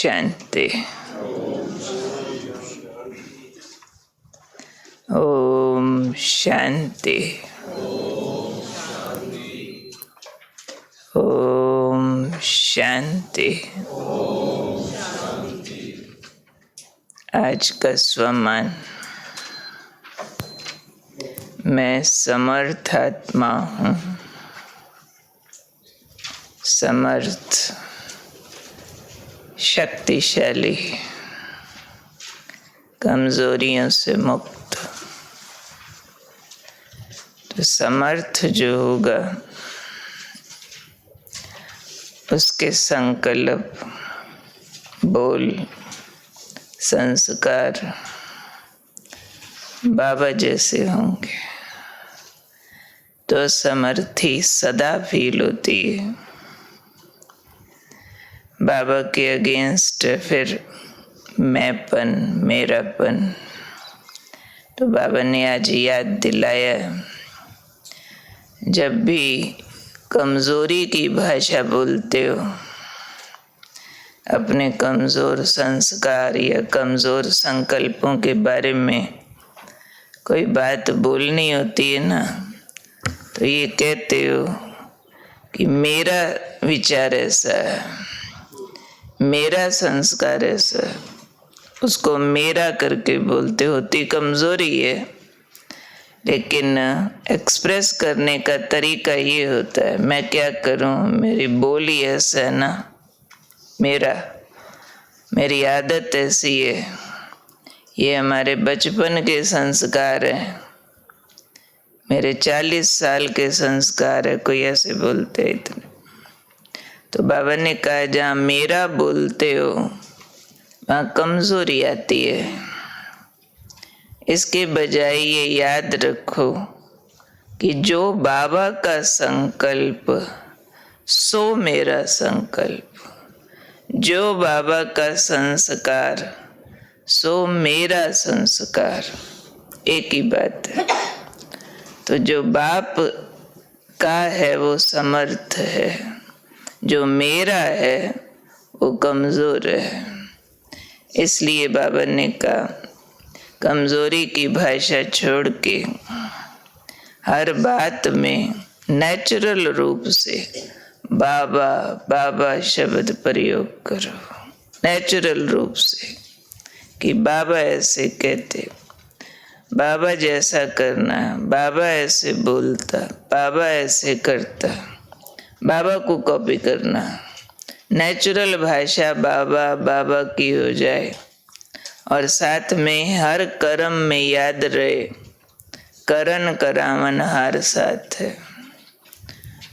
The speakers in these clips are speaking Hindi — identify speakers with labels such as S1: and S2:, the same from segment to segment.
S1: शांति। ओम शांति। ओम शांति। आज का स्वमान। मैं समर्थ आत्मा हूँ। समर्थ, शक्तिशाली, कमजोरियों से मुक्त। तो समर्थ जो होगा उसके संकल्प, बोल, संस्कार बाबा जैसे होंगे। तो समर्थी सदा फील होती है। बाबा के अगेंस्ट फिर मैंपन, मेरापन। तो बाबा ने आज याद दिलाया, जब भी कमजोरी की भाषा बोलते हो, अपने कमजोर संस्कार या कमजोर संकल्पों के बारे में कोई बात बोलनी होती है ना, तो ये कहते हो कि मेरा विचार ऐसा है, मेरा संस्कार ऐसा है। उसको मेरा करके बोलते होती कमजोरी है, लेकिन एक्सप्रेस करने का तरीका ये होता है, मैं क्या करूं, मेरी बोली ऐसा है ना, मेरी आदत ऐसी है, ये हमारे बचपन के संस्कार हैं, मेरे 40 साल के संस्कार है। कोई ऐसे बोलते हैं इतने। तो बाबा ने कहा, जहाँ मेरा बोलते हो वहाँ कमजोरी आती है। इसके बजाय ये याद रखो कि जो बाबा का संकल्प सो मेरा संकल्प, जो बाबा का संस्कार सो मेरा संस्कार, एक ही बात है। तो जो बाप का है वो समर्थ है, जो मेरा है वो कमजोर है। इसलिए बाबा ने कहा, कमजोरी की भाषा छोड़ के हर बात में नेचुरल रूप से बाबा बाबा शब्द प्रयोग करो। नेचुरल रूप से कि बाबा ऐसे कहते, बाबा जैसा करना, बाबा ऐसे बोलता, बाबा ऐसे करता, बाबा को कॉपी करना। नेचुरल भाषा बाबा बाबा की हो जाए और साथ में हर कर्म में याद रहे, करन करावन हार साथ है।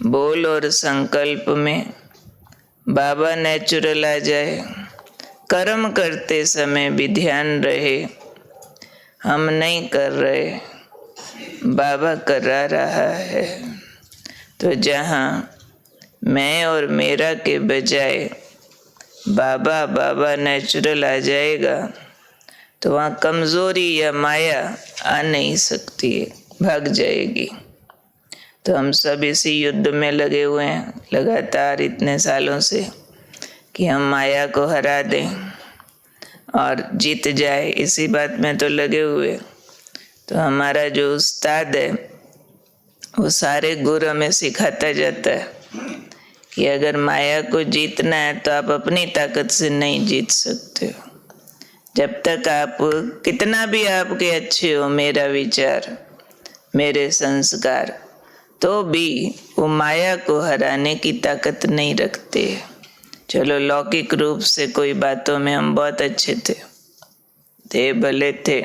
S1: बोल और संकल्प में बाबा नेचुरल आ जाए, कर्म करते समय भी ध्यान रहे हम नहीं कर रहे, बाबा करा रहा है। तो जहाँ मैं और मेरा के बजाय बाबा बाबा नेचुरल आ जाएगा, तो वहाँ कमजोरी या माया आ नहीं सकती है, भाग जाएगी। तो हम सब इसी युद्ध में लगे हुए हैं लगातार इतने सालों से कि हम माया को हरा दें और जीत जाए, इसी बात में तो लगे हुए। तो हमारा जो उस्ताद है वो सारे गुर हमें सिखाता जाता है कि अगर माया को जीतना है तो आप अपनी ताकत से नहीं जीत सकते हो। जब तक आप कितना भी आपके अच्छे हो, मेरा विचार, मेरे संस्कार, तो भी वो माया को हराने की ताकत नहीं रखते। चलो लौकिक रूप से कोई बातों में हम बहुत अच्छे थे भले थे,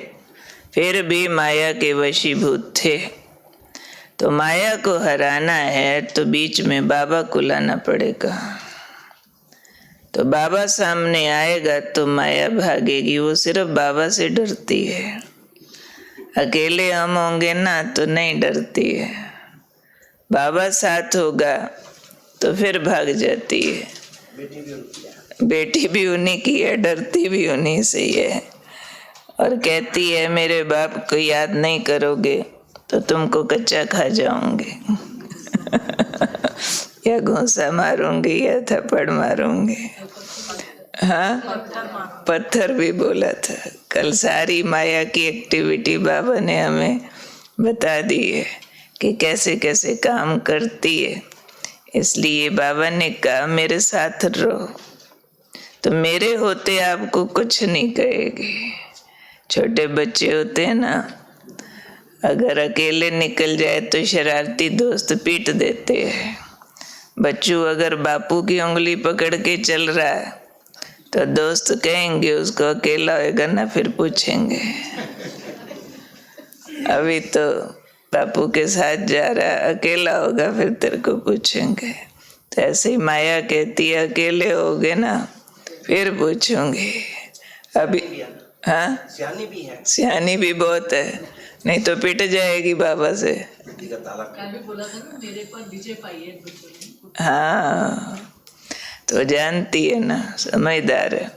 S1: फिर भी माया के वशीभूत थे। तो माया को हराना है तो बीच में बाबा को लाना पड़ेगा। तो बाबा सामने आएगा तो माया भागेगी, वो सिर्फ बाबा से डरती है। अकेले हम होंगे ना तो नहीं डरती है, बाबा साथ होगा तो फिर भाग जाती है। बेटी भी उन्हीं की है, डरती भी उन्हीं से ही है और कहती है मेरे बाप को याद नहीं करोगे तो तुमको कच्चा खा जाऊंगी या घूंसा मारूंगी या थप्पड़ मारूंगी। हाँ, पत्थर भी बोला था। कल सारी माया की एक्टिविटी बाबा ने हमें बता दी है कि कैसे कैसे काम करती है। इसलिए बाबा ने कहा मेरे साथ रहो, तो मेरे होते आपको कुछ नहीं कहेगी। छोटे बच्चे होते हैं ना, अगर अकेले निकल जाए तो शरारती दोस्त पीट देते हैं। बच्चू अगर बापू की उंगली पकड़ के चल रहा है तो दोस्त कहेंगे उसको अकेला होएगा ना, फिर पूछेंगे। अभी तो बापू के साथ जा रहा है, अकेला होगा फिर तेरे को पूछेंगे। तो ऐसे ही माया कहती है अकेले होगे ना फिर पूछूंगी। अभी हाँ,
S2: सियानी भी है,
S1: सियानी भी बहुत है, नहीं तो पिट जाएगी बाबा से। हाँ, तो जानती है ना, समझदार है।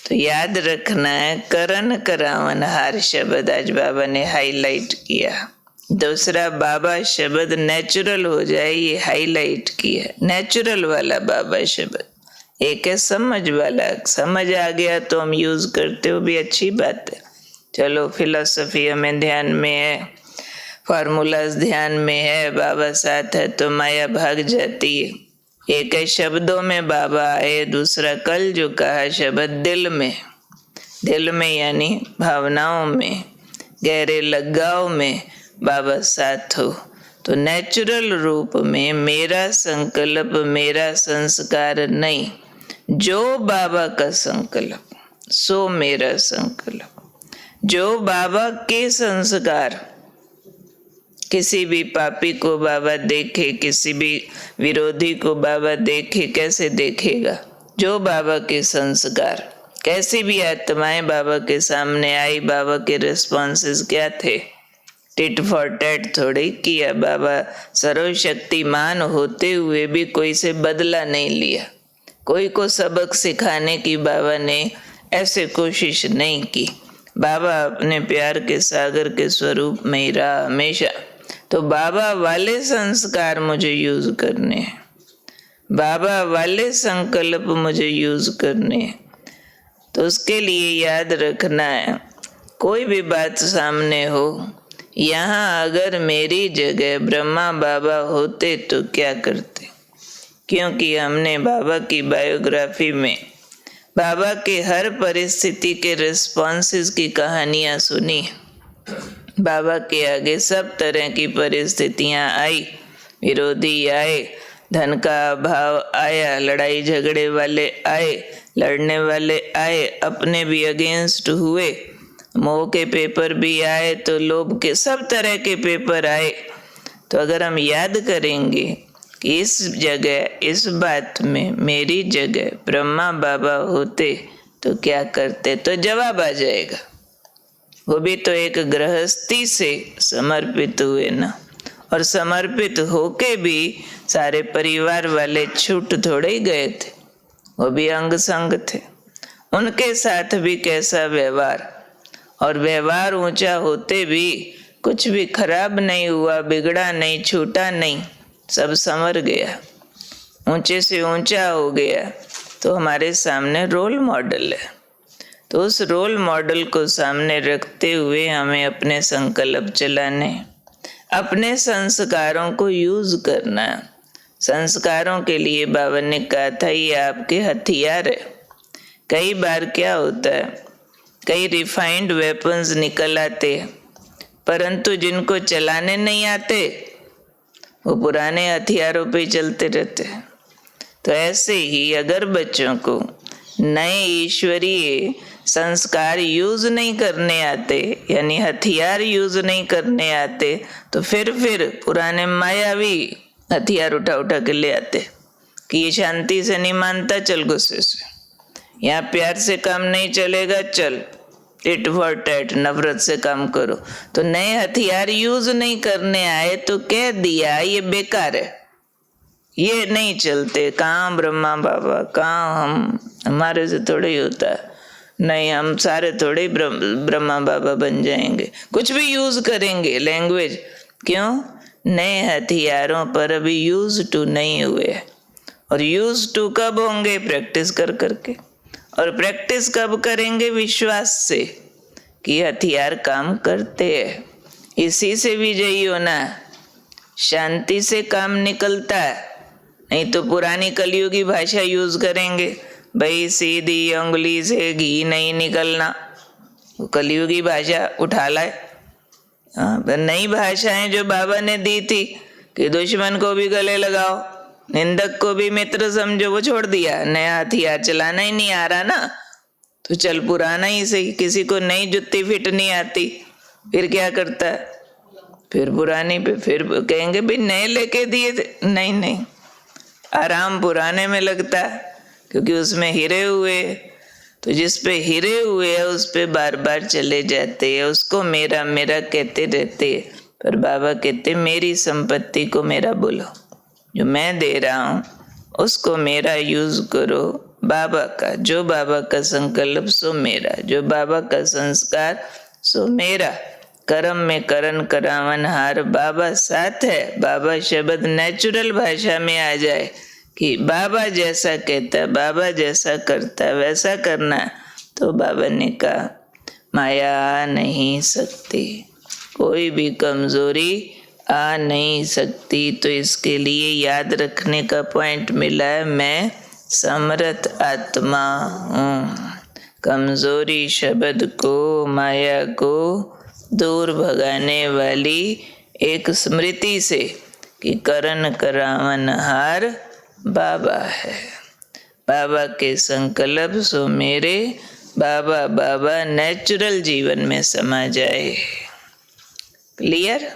S1: तो याद रखना है, करण करावन हार शब्द आज बाबा ने हाईलाइट किया। दूसरा, बाबा शब्द नेचुरल हो जाए, ये हाईलाइट किया। नेचुरल वाला बाबा शब्द। एक है समझ वाला, समझ आ गया तो हम यूज करते हो भी अच्छी बात है। चलो फिलॉसफी हमें ध्यान में है, फार्मूलाज ध्यान में है, बाबा साथ है तो माया भाग जाती है। एक है शब्दों में बाबा आए, दूसरा कल जो कहा शब्द दिल में। दिल में यानी भावनाओं में, गहरे लगाव में बाबा साथ हो। तो नेचुरल रूप में मेरा संकल्प मेरा संस्कार नहीं, जो बाबा का संकल्प सो मेरा संकल्प। जो बाबा के संस्कार, किसी भी पापी को बाबा देखे, किसी भी विरोधी को बाबा देखे, कैसे देखेगा? जो बाबा के संस्कार। कैसी भी आत्माएं बाबा के सामने आई, बाबा के रिस्पॉन्सेस क्या थे? टिट फॉर टैट थोड़ी किया। बाबा सर्वशक्तिमान होते हुए भी कोई से बदला नहीं लिया। कोई को सबक सिखाने की बाबा ने ऐसे कोशिश नहीं की। बाबा अपने प्यार के सागर के स्वरूप में ही रहा हमेशा। तो बाबा वाले संस्कार मुझे यूज करने हैं, बाबा वाले संकल्प मुझे यूज करने हैं। तो उसके लिए याद रखना है, कोई भी बात सामने हो, यहाँ अगर मेरी जगह ब्रह्मा बाबा होते तो क्या करते? क्योंकि हमने बाबा की बायोग्राफी में बाबा के हर परिस्थिति के रिस्पॉन्सेस की कहानियां सुनी। बाबा के आगे सब तरह की परिस्थितियां आई, विरोधी आए, धन का अभाव आया, लड़ाई झगड़े वाले आए, लड़ने वाले आए, अपने भी अगेंस्ट हुए, मोह के पेपर भी आए, तो लोभ के सब तरह के पेपर आए। तो अगर हम याद करेंगे कि इस जगह, इस बात में मेरी जगह ब्रह्मा बाबा होते तो क्या करते, तो जवाब आ जाएगा। वो भी तो एक गृहस्थी से समर्पित हुए ना, और समर्पित होके भी सारे परिवार वाले छूट थोड़े ही गए थे, वो भी अंग संग थे। उनके साथ भी कैसा व्यवहार, और व्यवहार ऊंचा होते भी कुछ भी खराब नहीं हुआ, बिगड़ा नहीं, छूटा नहीं, सब संवर गया, ऊंचे से ऊंचा हो गया। तो हमारे सामने रोल मॉडल है। तो उस रोल मॉडल को सामने रखते हुए हमें अपने संकल्प चलाने, अपने संस्कारों को यूज करना। संस्कारों के लिए बाबा ने कहा था ये आपके हथियार है। कई बार क्या होता है, कई रिफाइंड वेपन्स निकल आते हैं, परंतु जिनको चलाने नहीं आते वो पुराने हथियारों पे चलते रहते हैं। तो ऐसे ही अगर बच्चों को नए ईश्वरीय संस्कार यूज नहीं करने आते, यानी हथियार यूज नहीं करने आते, तो फिर पुराने मायावी हथियार उठा उठा के ले आते कि ये शांति से नहीं मानता, चल गुस्से से, यहाँ प्यार से काम नहीं चलेगा, चल टिट फॉर टैट, नफरत से काम करो। तो नए हथियार यूज नहीं करने आए तो कह दिया ये बेकार है, ये नहीं चलते। कहाँ ब्रह्मा बाबा, कहाँ हम, हमारे से थोड़ा ही होता है, नहीं हम सारे थोड़े ब्रह्मा बाबा बन जाएंगे। कुछ भी यूज करेंगे लैंग्वेज, क्यों? नए हथियारों पर अभी यूज टू नहीं हुए, और यूज टू कब होंगे? प्रैक्टिस कर करके। और प्रैक्टिस कब करेंगे? विश्वास से कि हथियार काम करते हैं। इसी से विजयी होना, शांति से काम निकलता है। नहीं तो पुरानी कलयुगी भाषा यूज करेंगे, भाई सीधी उंगली से घी नहीं निकलना, वो कलयुगी भाषा उठा लाए। नई भाषाएं जो बाबा ने दी थी कि दुश्मन को भी गले लगाओ, निंदक को भी मित्र समझो, वो छोड़ दिया। नया हथियार चलाना ही नहीं आ रहा ना, तो चल पुराना ही सही। किसी को नई जुत्ती फिट नहीं आती, फिर क्या करता है? फिर पुरानी पे फिर कहेंगे भाई नए लेके दिए थे। नहीं नहीं, आराम पुराने में लगता है, क्योंकि उसमें हीरे हुए। तो जिस पे हीरे हुए है उस पे बार बार चले जाते हैं, उसको मेरा मेरा कहते रहते हैं। पर बाबा कहते मेरी संपत्ति को मेरा बोलो, जो मैं दे रहा हूँ उसको मेरा यूज करो। बाबा का, जो बाबा का संकल्प सो मेरा, जो बाबा का संस्कार सो मेरा। कर्म में करण करावन हार, बाबा साथ है। बाबा शब्द नेचुरल भाषा में आ जाए कि बाबा जैसा कहता है, बाबा जैसा करता है, वैसा करना है। तो बाबा ने कहा माया आ नहीं सकती, कोई भी कमजोरी आ नहीं सकती। तो इसके लिए याद रखने का पॉइंट मिला है, मैं समर्थ आत्मा हूँ। कमजोरी शब्द को, माया को दूर भगाने वाली एक स्मृति से कि करण करावन हार बाबा है। बाबा के संकल्प सो मेरे, बाबा बाबा नेचुरल जीवन में समा जाए। क्लियर?